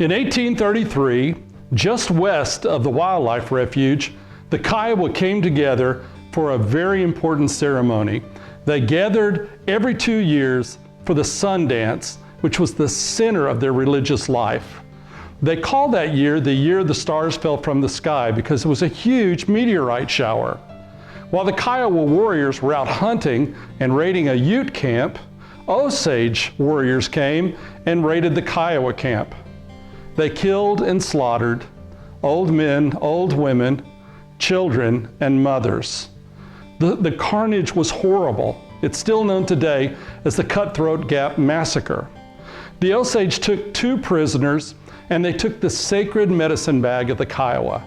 In 1833, just west of the wildlife refuge, the Kiowa came together for a very important ceremony. They gathered every 2 years for the sun dance, which was the center of their religious life. They called that year the year the stars fell from the sky because it was a huge meteorite shower. While the Kiowa warriors were out hunting and raiding a Ute camp, Osage warriors came and raided the Kiowa camp. They killed and slaughtered old men, old women, children, and mothers. The carnage was horrible. It's still known today as the Cutthroat Gap Massacre. The Osage took 2 prisoners, and they took the sacred medicine bag of the Kiowa.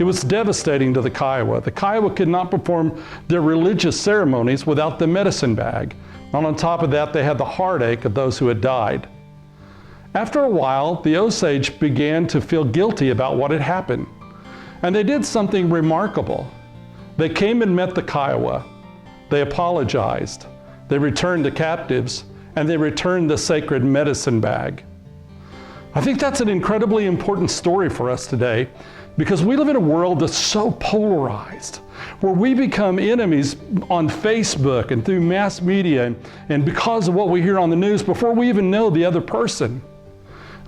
It was devastating to the Kiowa. The Kiowa could not perform their religious ceremonies without the medicine bag. And on top of that, they had the heartache of those who had died. After a while, the Osage began to feel guilty about what had happened. And they did something remarkable. They came and met the Kiowa. They apologized. They returned the captives, and they returned the sacred medicine bag. I think that's an incredibly important story for us today, because we live in a world that's so polarized, where we become enemies on Facebook and through mass media and because of what we hear on the news before we even know the other person.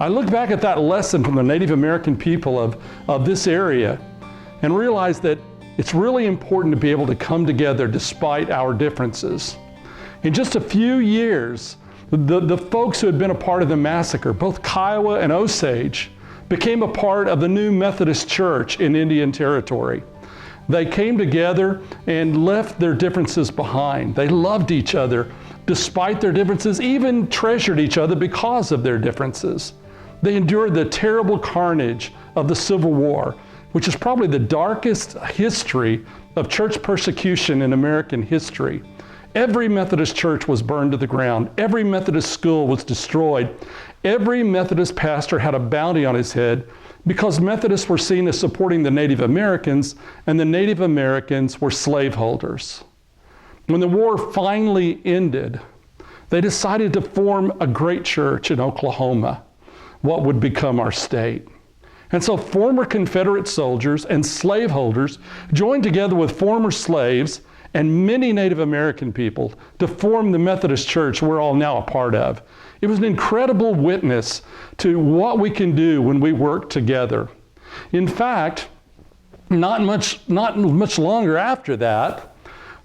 I look back at that lesson from the Native American people of this area and realize that it's really important to be able to come together despite our differences. In just a few years, the folks who had been a part of the massacre, both Kiowa and Osage, became a part of the new Methodist Church in Indian Territory. They came together and left their differences behind. They loved each other despite their differences, even treasured each other because of their differences. They endured the terrible carnage of the Civil War, which is probably the darkest history of church persecution in American history. Every Methodist church was burned to the ground. Every Methodist school was destroyed. Every Methodist pastor had a bounty on his head because Methodists were seen as supporting the Native Americans, and the Native Americans were slaveholders. When the war finally ended, they decided to form a great church in Oklahoma, what would become our state. And so former Confederate soldiers and slaveholders joined together with former slaves and many Native American people to form the Methodist Church we're all now a part of. It was an incredible witness to what we can do when we work together. In fact, not much longer after that,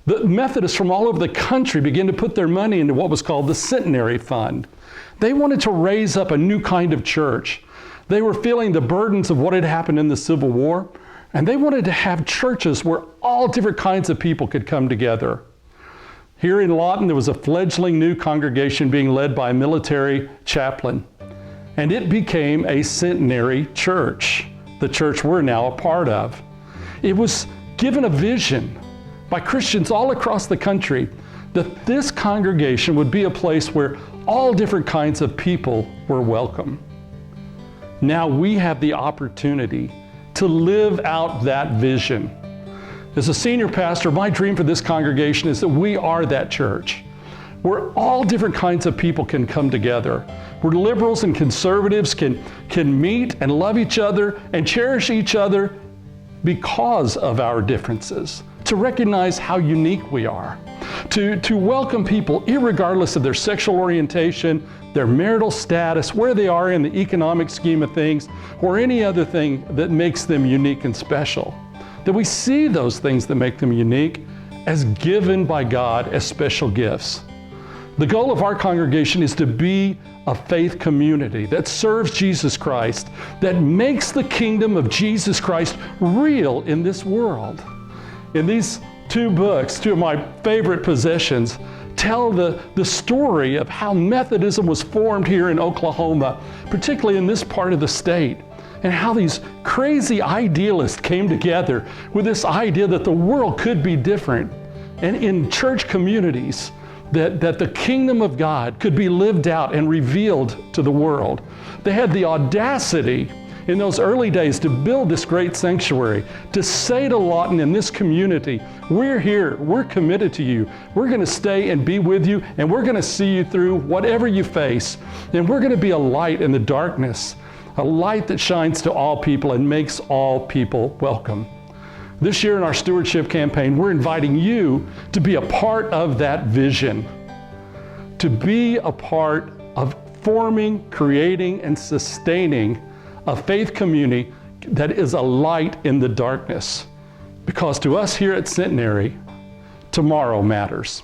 the Methodists from all over the country began to put their money into what was called the Centenary Fund. They wanted to raise up a new kind of church. They were feeling the burdens of what had happened in the Civil War, and they wanted to have churches where all different kinds of people could come together. Here in Lawton, there was a fledgling new congregation being led by a military chaplain, and it became a Centenary Church, the church we're now a part of. It was given a vision by Christians all across the country that this congregation would be a place where all different kinds of people were welcome. Now we have the opportunity to live out that vision. As a senior pastor, my dream for this congregation is that we are that church, where all different kinds of people can come together, where liberals and conservatives can meet and love each other and cherish each other because of our differences, to recognize how unique we are, to welcome people irregardless of their sexual orientation, their marital status, where they are in the economic scheme of things, or any other thing that makes them unique and special. That we see those things that make them unique as given by God as special gifts. The goal of our congregation is to be a faith community that serves Jesus Christ, that makes the kingdom of Jesus Christ real in this world. In these 2 books, 2 of my favorite possessions, tell the story of how Methodism was formed here in Oklahoma, particularly in this part of the state, and how these crazy idealists came together with this idea that the world could be different, and in church communities that the kingdom of God could be lived out and revealed to the world. They had the audacity in those early days to build this great sanctuary, to say to Lawton in this community, we're here, we're committed to you, we're going to stay and be with you, and we're going to see you through whatever you face, and we're going to be a light in the darkness. a light that shines to all people and makes all people welcome. This year in our stewardship campaign, we're inviting you to be a part of that vision, to be a part of forming, creating, and sustaining a faith community that is a light in the darkness. Because to us here at Centenary, tomorrow matters.